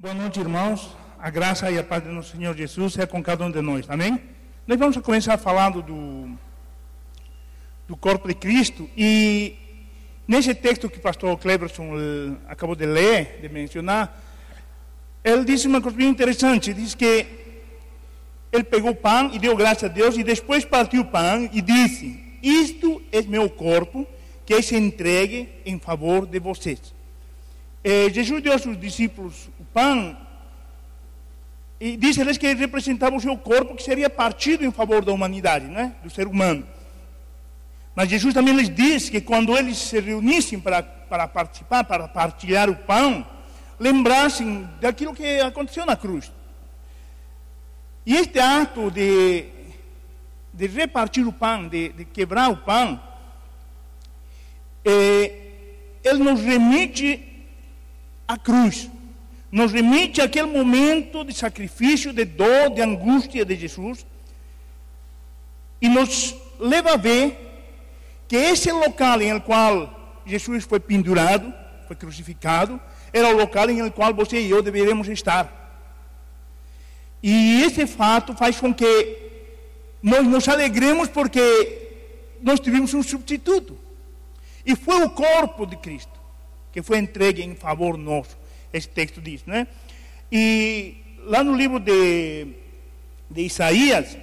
Boa noite, irmãos. A graça e a paz do nosso Senhor Jesus é com cada um de nós, amém? Nós vamos começar falando do corpo de Cristo. E nesse texto que o pastor Cleberson acabou de ler, de mencionar, ele disse uma coisa bem interessante. Diz que ele pegou o pão e deu graças a Deus, e depois partiu o pão e disse: isto é meu corpo, que se entregue em favor de vocês. Jesus deu aos seus discípulos o pão e disse-lhes que ele representava o seu corpo, que seria partido em favor da humanidade, né? Do ser humano. Mas Jesus também lhes disse que quando eles se reunissem para participar, para partilhar o pão, lembrassem daquilo que aconteceu na cruz. E este ato de repartir o pão, de quebrar o pão, ele nos remite à cruz, nos remite àquele momento de sacrifício, de dor, de angústia de Jesus, e nos leva a ver que esse local em qual Jesus foi pendurado, foi crucificado, era o local em qual você e eu deveríamos estar. E esse fato faz com que nós nos alegremos, porque nós tivemos um substituto, e foi o corpo de Cristo que foi entregue em favor nosso. Esse texto diz, né? E lá no livro de Isaías,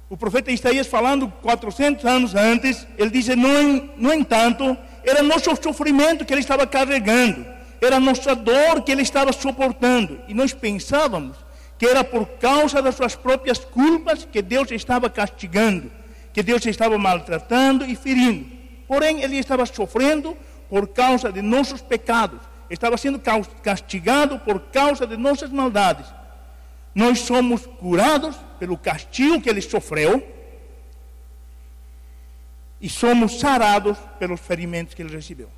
o profeta Isaías, falando 400 anos antes, ele diz: no entanto, era nosso sofrimento que ele estava carregando, era nossa dor que ele estava suportando, e nós pensávamos que era por causa das suas próprias culpas que Deus estava castigando, que Deus estava maltratando e ferindo. Porém, ele estava sofrendo por causa de nossos pecados, estava sendo castigado por causa de nossas maldades. Nós somos curados pelo castigo que ele sofreu e somos sarados pelos ferimentos que ele recebeu.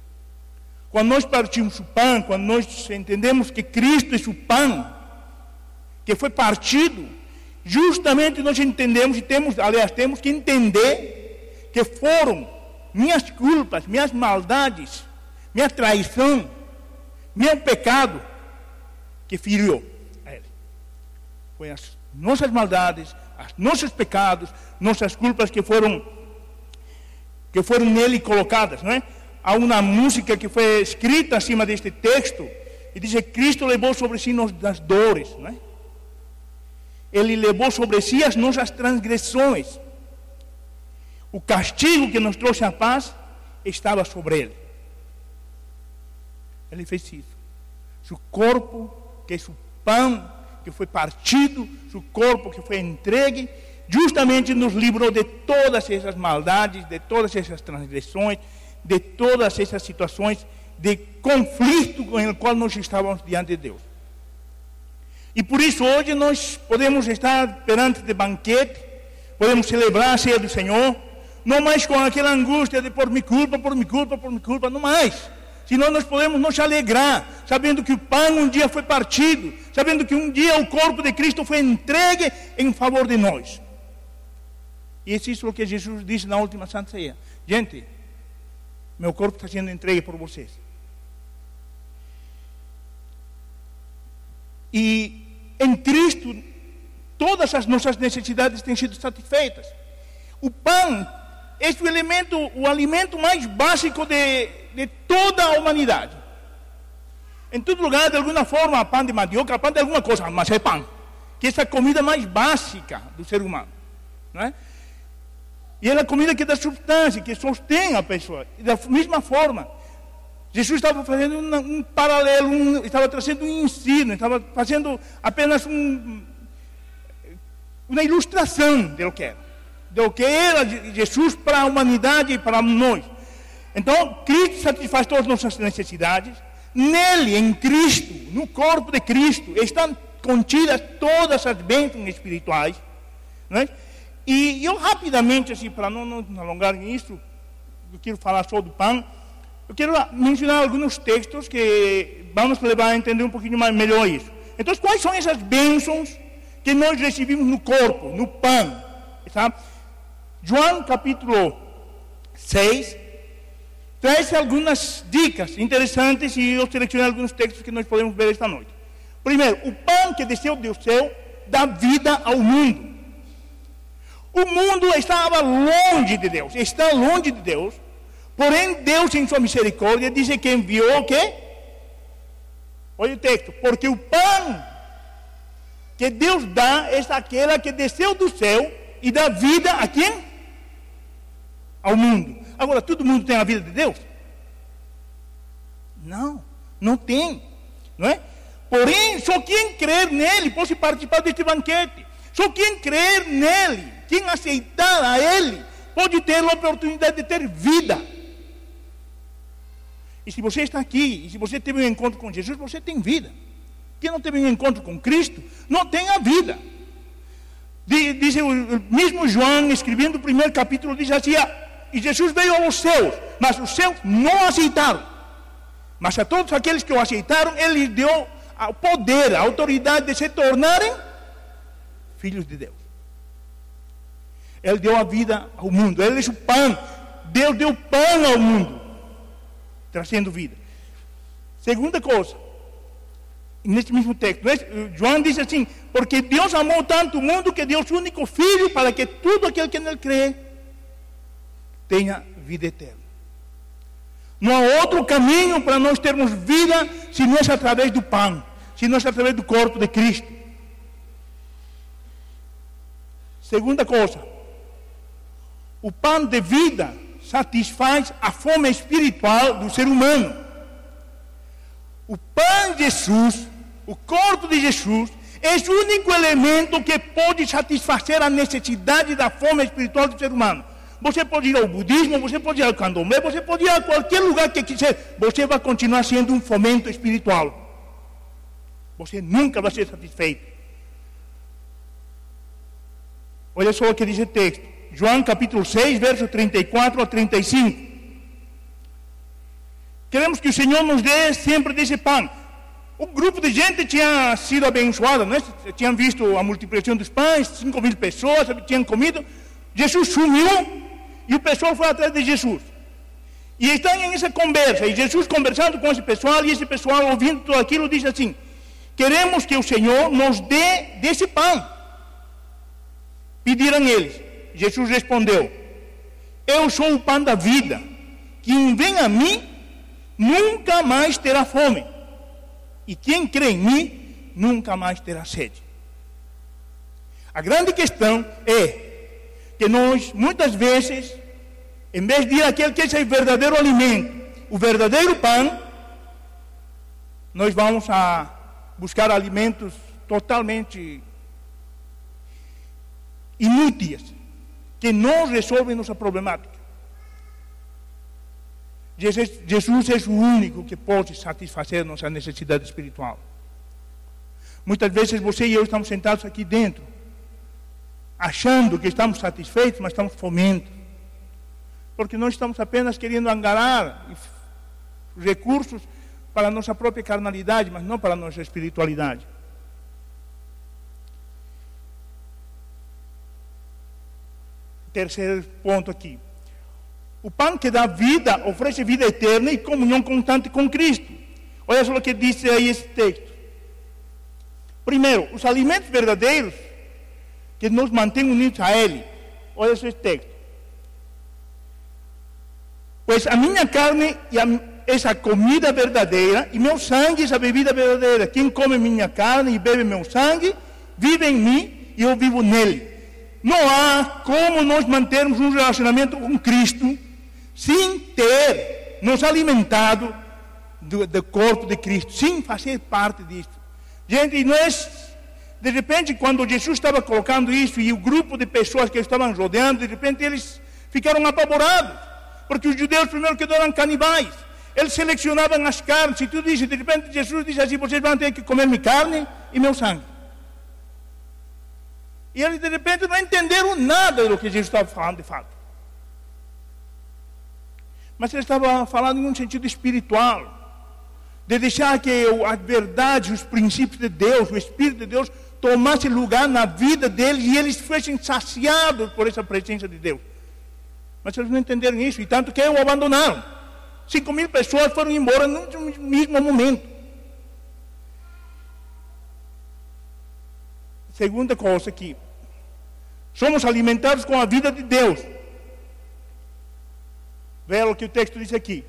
Quando nós partimos o pão, quando nós entendemos que Cristo é o pão que foi partido, justamente nós entendemos e temos que entender que foram minhas culpas, minhas maldades, minha traição, meu pecado que feriu a ele. Foi as nossas maldades, os nossos pecados, nossas culpas que foram nele colocadas, não é? Há uma música que foi escrita acima deste texto e diz que Cristo levou sobre si as dores, não é? Ele levou sobre si as nossas transgressões. O castigo que nos trouxe a paz estava sobre ele. Ele fez isso. Seu corpo, que é o pão que foi partido, seu corpo que foi entregue, justamente nos livrou de todas essas maldades, de todas essas transgressões, de todas essas situações de conflito com o qual nós estávamos diante de Deus. E por isso hoje nós podemos estar perante de banquete, podemos celebrar a ceia do Senhor, não mais com aquela angústia de por minha culpa, não mais. Senão nós podemos nos alegrar, sabendo que o pão um dia foi partido, sabendo que um dia o corpo de Cristo foi entregue em favor de nós. E isso é o que Jesus disse na última Santa Ceia: gente, meu corpo está sendo entregue por vocês. E em Cristo todas as nossas necessidades têm sido satisfeitas. O pão é o alimento mais básico de toda a humanidade. Em todo lugar, de alguma forma, pão de mandioca, pão de alguma coisa, mas é pão, que é a comida mais básica do ser humano, não é? E é a comida que dá substância, que sustém a pessoa. E da mesma forma, Jesus estava fazendo um paralelo, estava trazendo um ensino, estava fazendo apenas uma ilustração do que era Jesus para a humanidade e para nós. Então, Cristo satisfaz todas as nossas necessidades. Nele, em Cristo, no corpo de Cristo, estão contidas todas as bênçãos espirituais, né? E eu rapidamente, assim, para não alongar nisso, eu quero falar só do pão. Eu quero mencionar alguns textos que vamos levar a entender um pouquinho mais melhor isso. Então, quais são essas bênçãos que nós recebemos no corpo, no pão? Sabe? João capítulo 6 traz algumas dicas interessantes, e eu selecionei alguns textos que nós podemos ver esta noite. Primeiro, o pão que desceu do céu dá vida ao mundo. O mundo estava longe de Deus, está longe de Deus. Porém, Deus, em sua misericórdia, diz que enviou o quê? Olha o texto. Porque o pão que Deus dá é aquela que desceu do céu e dá vida a quem? Ao mundo. Agora, todo mundo tem a vida de Deus? Não, não tem. Não é? Porém, só quem crer nele pode participar deste banquete. Só quem crer nele, quem aceitar a ele, pode ter a oportunidade de ter vida. E se você está aqui, e se você teve um encontro com Jesus, você tem vida. Quem não teve um encontro com Cristo, não tem a vida. Diz o mesmo João, escrevendo o primeiro capítulo, diz assim, e Jesus veio aos céus, mas os céus não aceitaram. Mas a todos aqueles que o aceitaram, ele lhes deu o poder, a autoridade de se tornarem filhos de Deus. Ele deu a vida ao mundo, ele é o pão. Deus deu pão ao mundo, trazendo vida. Segunda coisa, neste mesmo texto, João diz assim, porque Deus amou tanto o mundo que deu o seu único filho para que todo aquele que nele crê tenha vida eterna. Não há outro caminho para nós termos vida se não é através do pão, se não é através do corpo de Cristo. Segunda coisa, o pão de vida satisfaz a fome espiritual do ser humano. O pão de Jesus, o corpo de Jesus, é o único elemento que pode satisfazer a necessidade da fome espiritual do ser humano. Você pode ir ao budismo, você pode ir ao candomblé, você pode ir a qualquer lugar que quiser, você vai continuar sendo um fomento espiritual. Você nunca vai ser satisfeito. Olha só o que diz o texto. João capítulo 6, versos 34 a 35. Queremos que o Senhor nos dê sempre desse pão. O grupo de gente tinha sido abençoado, né? Tinham visto a multiplicação dos pães, 5.000 pessoas tinham comido. Jesus sumiu e o pessoal foi atrás de Jesus. E estão nessa conversa, e Jesus conversando com esse pessoal, e esse pessoal ouvindo tudo aquilo, diz assim, queremos que o Senhor nos dê desse pão. Pediram eles. Jesus respondeu, eu sou o pão da vida, quem vem a mim nunca mais terá fome, e quem crê em mim nunca mais terá sede. A grande questão é que nós, muitas vezes, em vez de ir àquele que é o verdadeiro alimento, o verdadeiro pão, nós vamos a buscar alimentos totalmente inúteis, que não resolvem nossa problemática. Jesus é o único que pode satisfazer nossa necessidade espiritual. Muitas vezes você e eu estamos sentados aqui dentro, achando que estamos satisfeitos, mas estamos famintos. Porque nós estamos apenas querendo angariar recursos para a nossa própria carnalidade, mas não para a nossa espiritualidade. Terceiro ponto aqui. O pão que dá vida, oferece vida eterna e comunhão constante com Cristo. Olha só o que diz aí esse texto. Primeiro, os alimentos verdadeiros que nos mantém unidos a Ele. Olha esse texto. Pois a minha carne essa comida verdadeira, e meu sangue essa bebida verdadeira. Quem come minha carne e bebe meu sangue, vive em mim e eu vivo nele. Não há como nós mantermos um relacionamento com Cristo sem ter nos alimentado do corpo de Cristo, sem fazer parte disso. Gente, nós... De repente, quando Jesus estava colocando isso e o grupo de pessoas que estavam rodeando, de repente eles ficaram apavorados, porque os judeus primeiro que eram canibais, eles selecionavam as carnes, e tudo isso, de repente Jesus disse assim, vocês vão ter que comer minha carne e meu sangue. E eles de repente não entenderam nada do que Jesus estava falando de fato. Mas ele estava falando em um sentido espiritual, de deixar que a verdade, os princípios de Deus, o Espírito de Deus, tomasse lugar na vida deles e eles fossem saciados por essa presença de Deus. Mas eles não entenderam isso, e tanto que o abandonaram. 5.000 pessoas foram embora no mesmo momento. Segunda coisa que somos alimentados com a vida de Deus. Veja o que o texto diz aqui.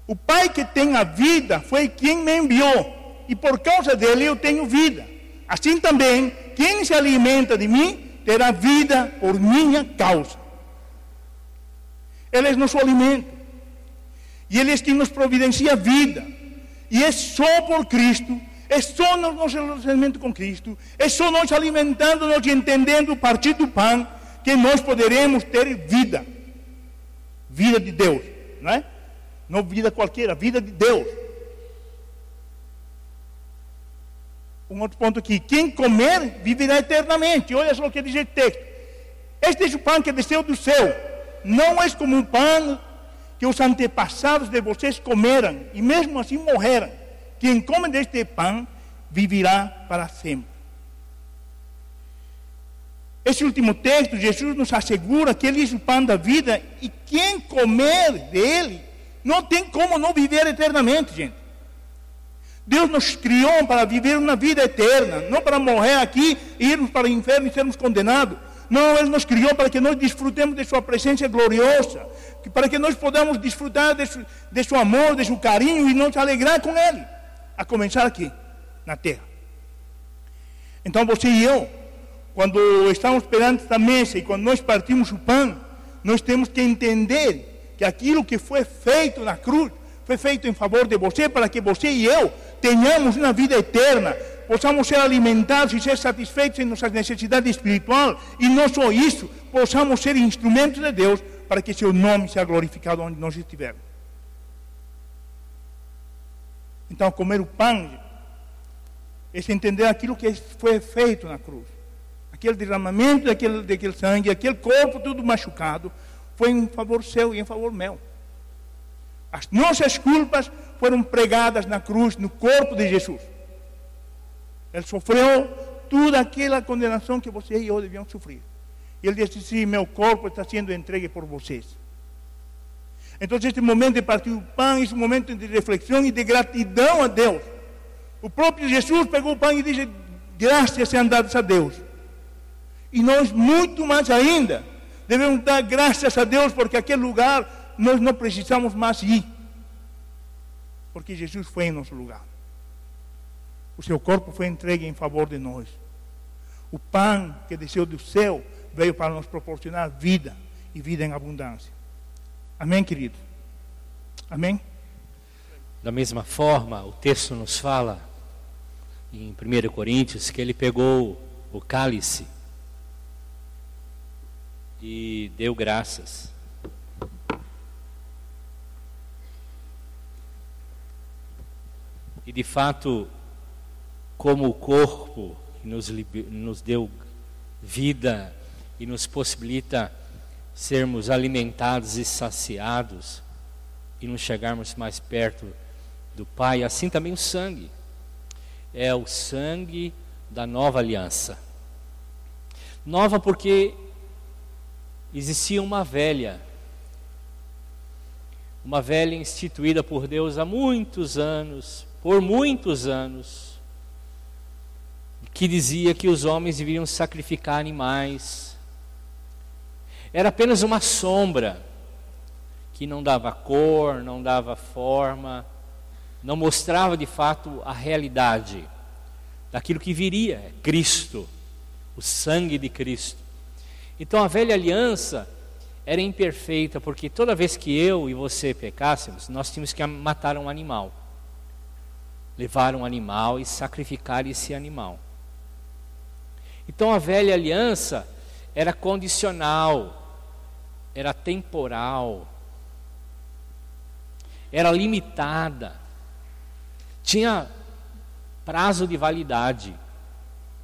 O Pai que tem a vida foi quem me enviou, e por causa dele eu tenho vida. Assim também, quem se alimenta de mim terá vida por minha causa. Ele é nosso alimento. E Ele é quem nos providencia vida. E é só por Cristo, é só no nosso relacionamento com Cristo, é só nós alimentando-nos e entendendo o partir do pão, que nós poderemos ter vida. Vida de Deus, não é? Não vida qualquer, vida de Deus. Um outro ponto aqui. Quem comer, viverá eternamente. Olha só o que diz o texto. Este é o pão que desceu do céu. Não é como um pão que os antepassados de vocês comeram, e mesmo assim morreram. Quem come deste pão, viverá para sempre. Esse último texto, Jesus nos assegura que Ele é o pão da vida, e quem comer dele, não tem como não viver eternamente, gente. Deus nos criou para viver uma vida eterna, não para morrer aqui, irmos para o inferno e sermos condenados. Não, Ele nos criou para que nós desfrutemos de Sua presença gloriosa, para que nós podamos desfrutar de seu amor, de seu carinho e nos alegrar com Ele, a começar aqui, na terra. Então você e eu, quando estamos perante esta mesa e quando nós partimos o pão, nós temos que entender que aquilo que foi feito na cruz, foi feito em favor de você, para que você e eu tenhamos uma vida eterna, possamos ser alimentados e ser satisfeitos em nossas necessidades espirituais, e não só isso, possamos ser instrumentos de Deus, para que seu nome seja glorificado onde nós estivermos. Então, comer o pão é entender aquilo que foi feito na cruz. Aquele derramamento daquele sangue, aquele corpo tudo machucado, foi em favor seu e em favor meu. As nossas culpas foram pregadas na cruz, no corpo de Jesus. Ele sofreu toda aquela condenação que você e eu deviam sofrer. E Ele disse assim: meu corpo está sendo entregue por vocês. Então, este momento de partir o pão, esse momento de reflexão e de gratidão a Deus. O próprio Jesus pegou o pão e disse: graças sejam dadas a Deus. E nós, muito mais ainda, devemos dar graças a Deus, porque aquele lugar nós não precisamos mais ir, porque Jesus foi em nosso lugar. O seu corpo foi entregue em favor de nós. O pão que desceu do céu veio para nos proporcionar vida, e vida em abundância. Amém, querido? Amém? Da mesma forma, o texto nos fala em 1 Coríntios que Ele pegou o cálice e deu graças. E de fato, como o corpo nos deu vida e nos possibilita sermos alimentados e saciados e nos chegarmos mais perto do Pai, assim também o sangue. É o sangue da nova aliança. Nova porque existia uma velha instituída por Deus há muitos anos, por muitos anos, que dizia que os homens deveriam sacrificar animais. Era apenas uma sombra, que não dava cor, não dava forma, não mostrava de fato a realidade daquilo que viria, Cristo, o sangue de Cristo. Então a velha aliança era imperfeita, porque toda vez que eu e você pecássemos, nós tínhamos que matar um animal, levar um animal e sacrificar esse animal. Então a velha aliança era condicional, era temporal, era limitada, tinha prazo de validade.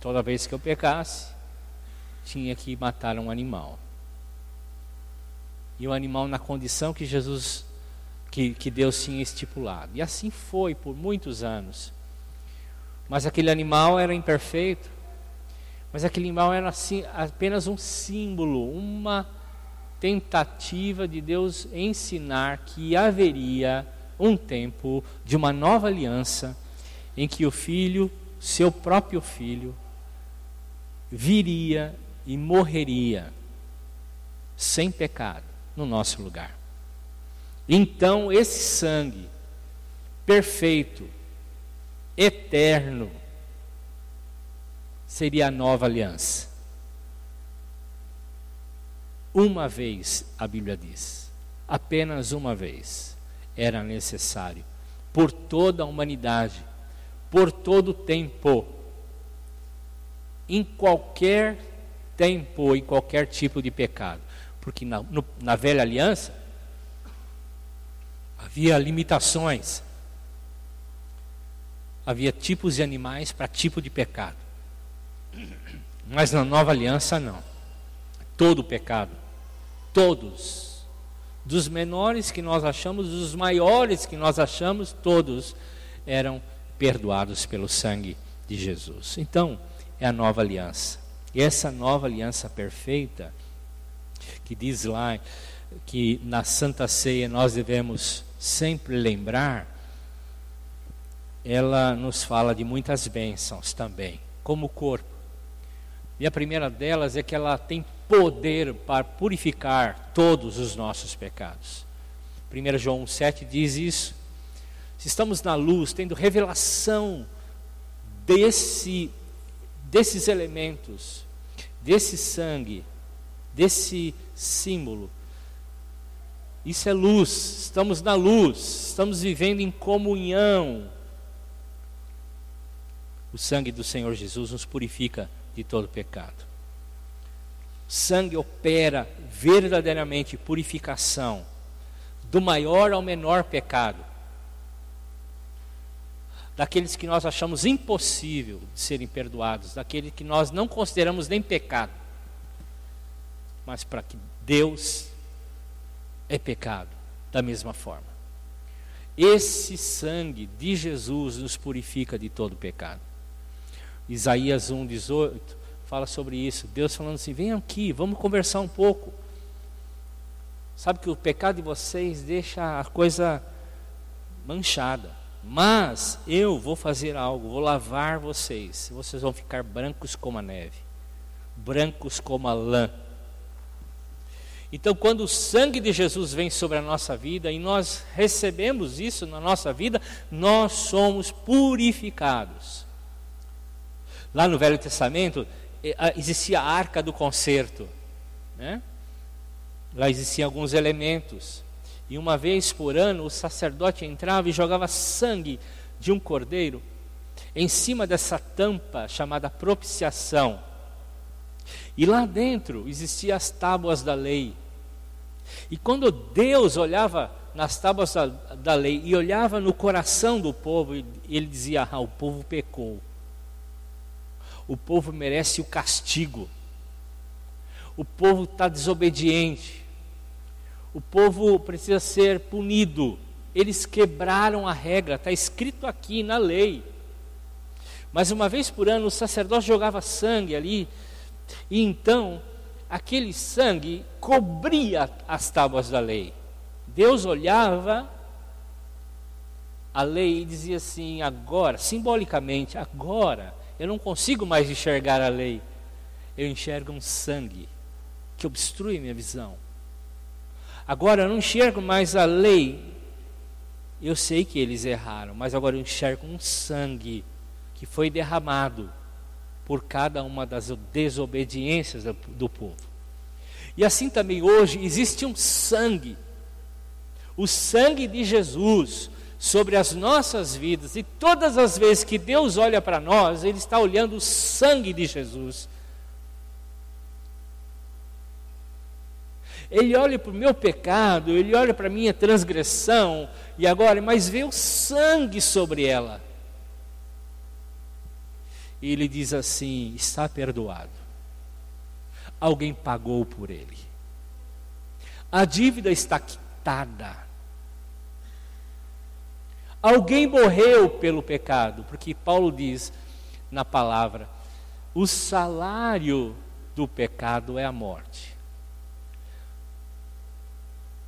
Toda vez que eu pecasse, tinha que matar um animal. E o animal na condição que Jesus, que Deus tinha estipulado. E assim foi por muitos anos. Mas aquele animal era imperfeito. Mas aquele animal era assim, apenas um símbolo, uma tentativa de Deus ensinar que haveria um tempo de uma nova aliança, em que o Filho, seu próprio Filho, viria e morreria sem pecado no nosso lugar. Então esse sangue perfeito, eterno, seria a nova aliança. Uma vez, a Bíblia diz, apenas uma vez era necessário, por toda a humanidade, por todo o tempo, em qualquer tempo, em qualquer tipo de pecado. Porque na velha aliança havia limitações, havia tipos de animais para tipo de pecado. Mas na nova aliança não. Todo pecado, todos, dos menores que nós achamos, dos maiores que nós achamos, todos eram perdoados pelo sangue de Jesus. Então, é a nova aliança. E essa nova aliança perfeita, que diz lá que na Santa Ceia nós devemos sempre lembrar, ela nos fala de muitas bênçãos também, como o corpo. E a primeira delas é que ela tem poder para purificar todos os nossos pecados. 1 João 7 diz isso. Se estamos na luz, tendo revelação desses elementos, desse sangue, desse símbolo, isso é luz, estamos na luz, estamos vivendo em comunhão. O sangue do Senhor Jesus nos purifica de todo pecado. O sangue opera verdadeiramente purificação do maior ao menor pecado, daqueles que nós achamos impossível de serem perdoados, daqueles que nós não consideramos nem pecado, mas para que Deus é pecado da mesma forma. Esse sangue de Jesus nos purifica de todo pecado. Isaías 1:18 fala sobre isso. Deus falando assim: venham aqui, vamos conversar um pouco. Sabe que o pecado de vocês deixa a coisa manchada, mas eu vou fazer algo, vou lavar vocês. Vocês vão ficar brancos como a neve, brancos como a lã. Então, quando o sangue de Jesus vem sobre a nossa vida e nós recebemos isso na nossa vida, nós somos purificados. Lá no Velho Testamento existia a Arca do Concerto, né? Lá existiam alguns elementos, e uma vez por ano o sacerdote entrava e jogava sangue de um cordeiro em cima dessa tampa chamada propiciação. E lá dentro existiam as tábuas da lei. E quando Deus olhava nas tábuas da lei e olhava no coração do povo, ele dizia: o povo pecou, o povo merece o castigo, o povo está desobediente, o povo precisa ser punido, eles quebraram a regra, está escrito aqui na lei. Mas uma vez por ano o sacerdote jogava sangue ali, e então aquele sangue cobria as tábuas da lei. Deus olhava a lei e dizia assim: agora, simbolicamente, agora eu não consigo mais enxergar a lei, eu enxergo um sangue que obstrui minha visão. Agora eu não enxergo mais a lei, eu sei que eles erraram, mas agora eu enxergo um sangue que foi derramado por cada uma das desobediências do povo. E assim também hoje existe um sangue, o sangue de Jesus sobre as nossas vidas, e todas as vezes que Deus olha para nós, Ele está olhando o sangue de Jesus. Ele olha para o meu pecado, Ele olha para a minha transgressão, e agora, mas vê o sangue sobre ela. E Ele diz assim: está perdoado. Alguém pagou por ele. A dívida está quitada. Alguém morreu pelo pecado, porque Paulo diz na palavra: o salário do pecado é a morte.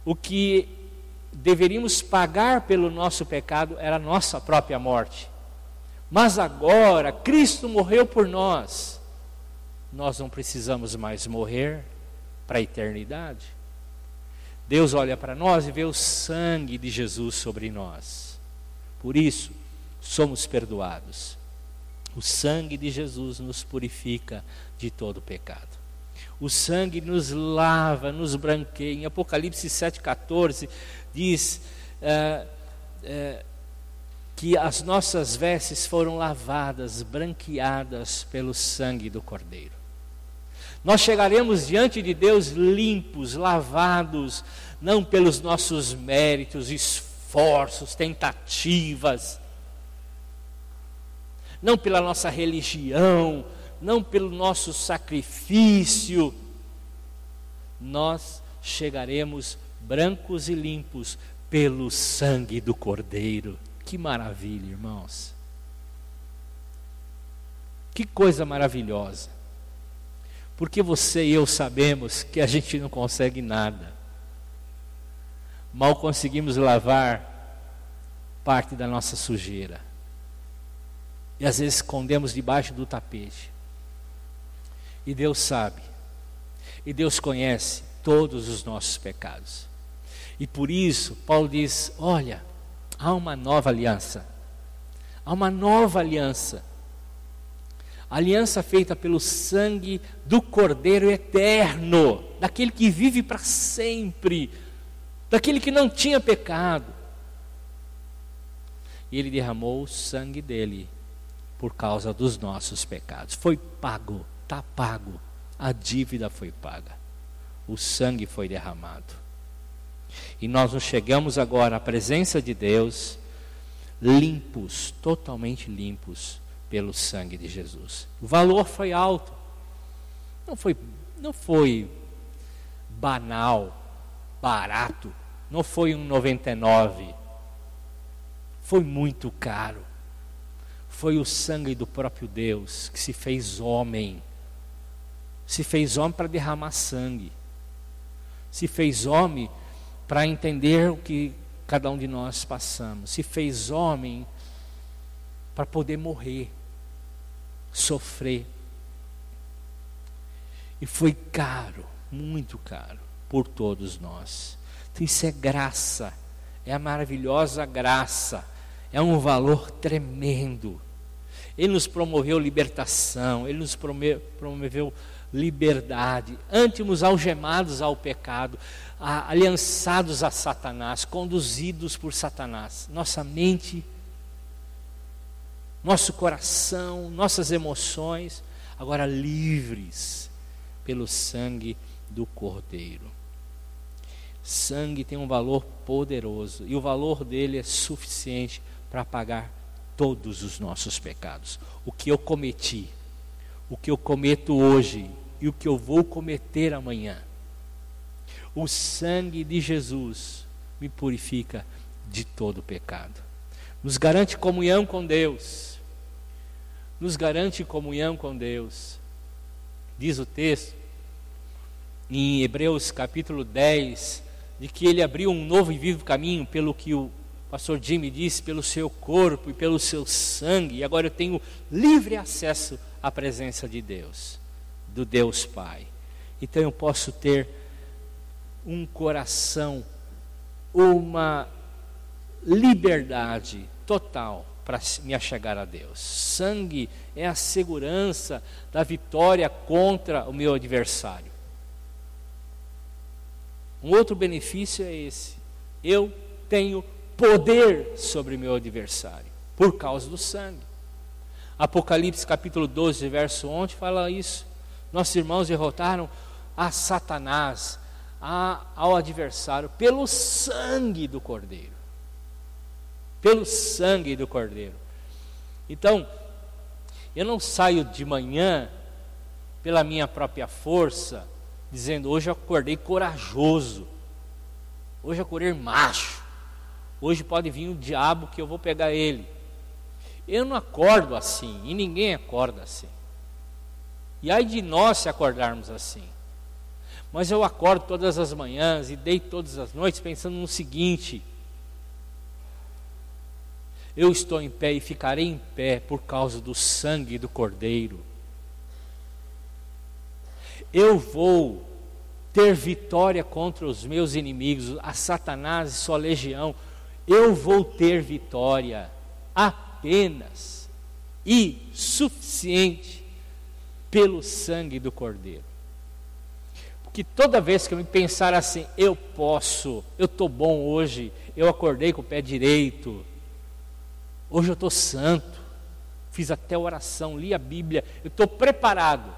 O que deveríamos pagar pelo nosso pecado era a nossa própria morte. Mas agora Cristo morreu por nós. nós não precisamos mais morrer para a eternidade. Deus olha para nós e vê o sangue de Jesus sobre nós. Por isso, somos perdoados. O sangue de Jesus nos purifica de todo pecado. O sangue nos lava, nos branqueia. Em Apocalipse 7,14 diz que as nossas vestes foram lavadas, branqueadas pelo sangue do Cordeiro. Nós chegaremos diante de Deus limpos, lavados, não pelos nossos méritos, esforços, tentativas, não pela nossa religião, não pelo nosso sacrifício. Nós chegaremos brancos e limpos pelo sangue do Cordeiro. Que maravilha, irmãos. Que coisa maravilhosa. Porque você e eu sabemos que a gente não consegue nada. Mal conseguimos lavar parte da nossa sujeira. E às vezes escondemos debaixo do tapete. E Deus sabe. E Deus conhece todos os nossos pecados. E por isso, Paulo diz, olha, há uma nova aliança. Há uma nova aliança. Aliança feita pelo sangue do Cordeiro eterno, daquele que vive para sempre, daquele que não tinha pecado. E ele derramou o sangue dele por causa dos nossos pecados. Foi pago, está pago, a dívida foi paga, o sangue foi derramado. E nós nos chegamos agora à presença de Deus, limpos, totalmente limpos, pelo sangue de Jesus. O valor foi alto, não foi banal, barato, não foi um 99, foi muito caro. Foi o sangue do próprio Deus que se fez homem para derramar sangue, se fez homem para entender o que cada um de nós passamos, se fez homem para poder morrer, sofrer. E foi caro, muito caro, por todos nós. Então isso é graça, é a maravilhosa graça, é um valor tremendo. Ele nos promoveu libertação, Ele nos promoveu liberdade. Antes algemados ao pecado, aliançados a Satanás, conduzidos por Satanás. Nossa mente, nosso coração, nossas emoções, agora livres pelo sangue do Cordeiro. Sangue tem um valor poderoso, e o valor dele é suficiente para pagar todos os nossos pecados. O que eu cometi, o que eu cometo hoje e o que eu vou cometer amanhã. O sangue de Jesus me purifica de todo pecado. Nos garante comunhão com Deus. Nos garante comunhão com Deus. Diz o texto, em Hebreus capítulo 10, de que Ele abriu um novo e vivo caminho, pelo que o pastor Jimmy disse, pelo seu corpo e pelo seu sangue, e agora eu tenho livre acesso à presença de Deus, do Deus Pai. Então eu posso ter um coração, uma liberdade total para me achegar a Deus. Sangue é a segurança da vitória contra o meu adversário. Um outro benefício é esse: eu tenho poder sobre o meu adversário, por causa do sangue. Apocalipse capítulo 12, verso 11 fala isso. Nossos irmãos derrotaram a Satanás, ao adversário, pelo sangue do Cordeiro. Pelo sangue do Cordeiro. Então, eu não saio de manhã pela minha própria força, dizendo, hoje eu acordei corajoso, hoje eu acordei macho, hoje pode vir o diabo que eu vou pegar ele. Eu não acordo assim, e ninguém acorda assim. E ai de nós se acordarmos assim. Mas eu acordo todas as manhãs e deito todas as noites pensando no seguinte: eu estou em pé e ficarei em pé por causa do sangue do Cordeiro. Eu vou ter vitória contra os meus inimigos, a Satanás e sua legião. Eu vou ter vitória apenas e suficiente pelo sangue do Cordeiro. Porque toda vez que eu me pensar assim, eu estou bom hoje, eu acordei com o pé direito, hoje eu estou santo, fiz até oração, li a Bíblia, eu estou preparado.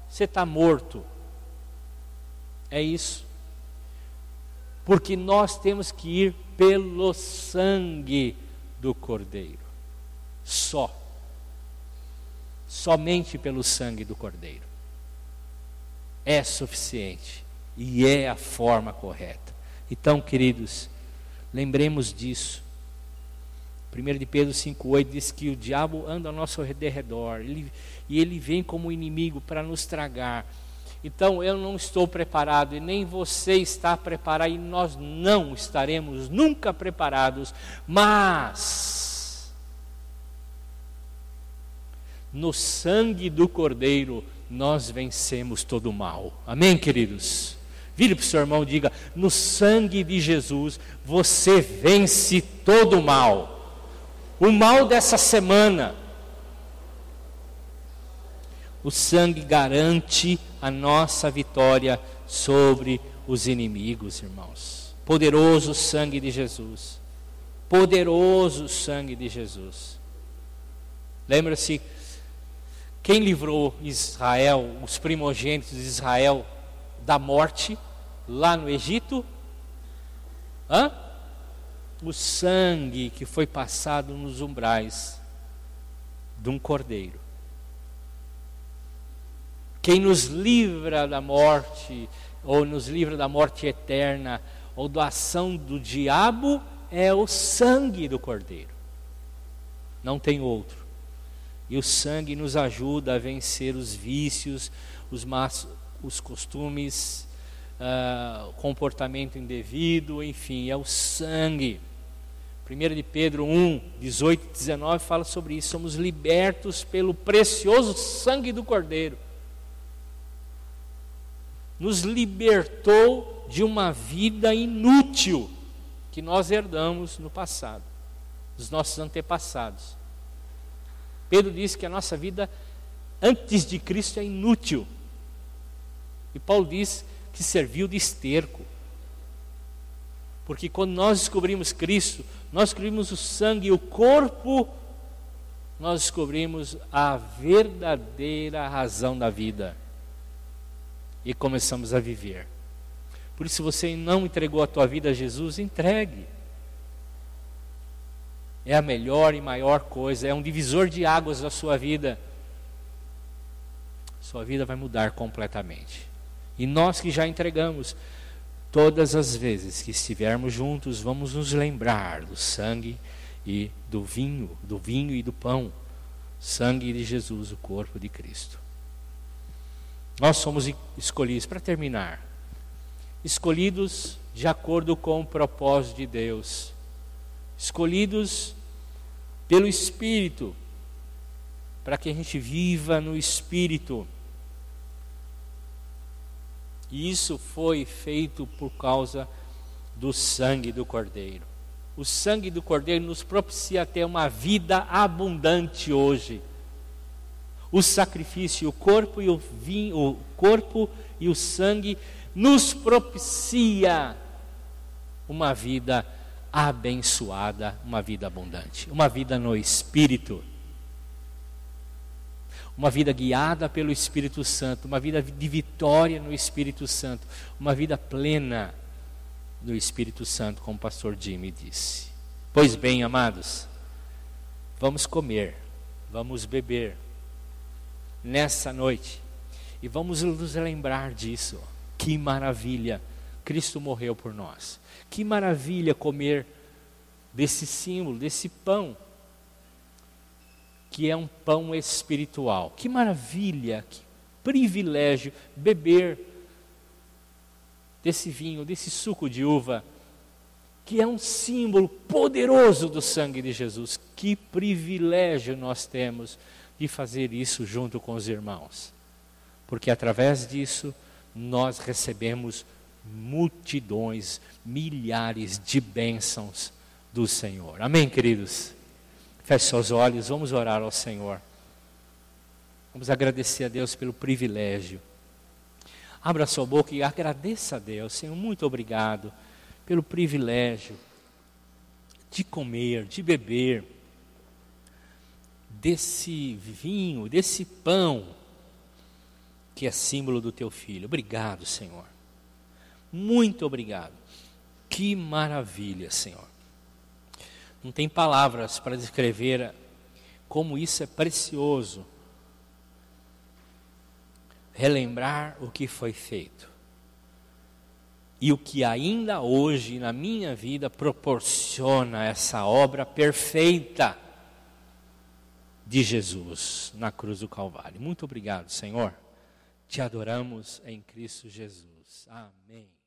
Você está morto. É isso. Porque nós temos que ir pelo sangue do Cordeiro. Somente pelo sangue do Cordeiro. É suficiente. E é a forma correta. Então, queridos, lembremos disso. 1 de Pedro 5,8 diz que o diabo anda ao nosso derredor. E ele vem como inimigo para nos tragar. Então eu não estou preparado e nem você está preparado e nós não estaremos nunca preparados, mas no sangue do Cordeiro nós vencemos todo o mal. Amém, queridos? Vire para o seu irmão e diga: no sangue de Jesus você vence todo o mal. O mal dessa semana. O sangue garante a nossa vitória sobre os inimigos, irmãos. Poderoso sangue de Jesus. Poderoso sangue de Jesus. Lembra-se, quem livrou Israel, os primogênitos de Israel, da morte lá no Egito? O sangue que foi passado nos umbrais de um cordeiro. Quem nos livra da morte, ou nos livra da morte eterna, ou da ação do diabo, é o sangue do Cordeiro. Não tem outro. E o sangue nos ajuda a vencer os vícios, os costumes, comportamento indevido, enfim, é o sangue. 1 de Pedro 1, 18 e 19 fala sobre isso. Somos libertos pelo precioso sangue do Cordeiro. Nos libertou de uma vida inútil que nós herdamos no passado, dos nossos antepassados. Pedro disse que a nossa vida antes de Cristo é inútil. E Paulo diz que serviu de esterco. Porque quando nós descobrimos Cristo, nós descobrimos o sangue e o corpo, nós descobrimos a verdadeira razão da vida. E começamos a viver. Por isso, se você não entregou a tua vida a Jesus, entregue. É a melhor e maior coisa, é um divisor de águas da sua vida. Sua vida vai mudar completamente. E nós que já entregamos, todas as vezes que estivermos juntos, vamos nos lembrar do sangue e do vinho e do pão. Sangue de Jesus, o corpo de Cristo. Nós somos escolhidos, para terminar, escolhidos de acordo com o propósito de Deus, escolhidos pelo Espírito, para que a gente viva no Espírito. E isso foi feito por causa do sangue do Cordeiro. O sangue do Cordeiro nos propicia ter uma vida abundante hoje. O sacrifício, o corpo e o vinho, o corpo e o sangue nos propicia uma vida abençoada, uma vida abundante, uma vida no Espírito, uma vida guiada pelo Espírito Santo, uma vida de vitória no Espírito Santo, uma vida plena no Espírito Santo, como o pastor Jimmy disse. Pois bem, amados, vamos comer, vamos beber nessa noite e vamos nos lembrar disso. Que maravilha, Cristo morreu por nós. Que maravilha comer desse símbolo, desse pão, que é um pão espiritual. Que maravilha, que privilégio beber desse vinho, desse suco de uva, que é um símbolo poderoso do sangue de Jesus. Que privilégio nós temos de fazer isso junto com os irmãos. porque através disso nós recebemos multidões, milhares de bênçãos do Senhor. Amém, queridos? Feche seus olhos, vamos orar ao Senhor. Vamos agradecer a Deus pelo privilégio. Abra sua boca e agradeça a Deus. Senhor, muito obrigado pelo privilégio de comer, de beber desse vinho, desse pão que é símbolo do teu filho. Obrigado, Senhor. Muito obrigado. Que maravilha, Senhor. Não tem palavras para descrever como isso é precioso. Relembrar o que foi feito. E o que ainda hoje na minha vida proporciona essa obra perfeita de Jesus na cruz do Calvário. Muito obrigado, Senhor. Te adoramos em Cristo Jesus. Amém.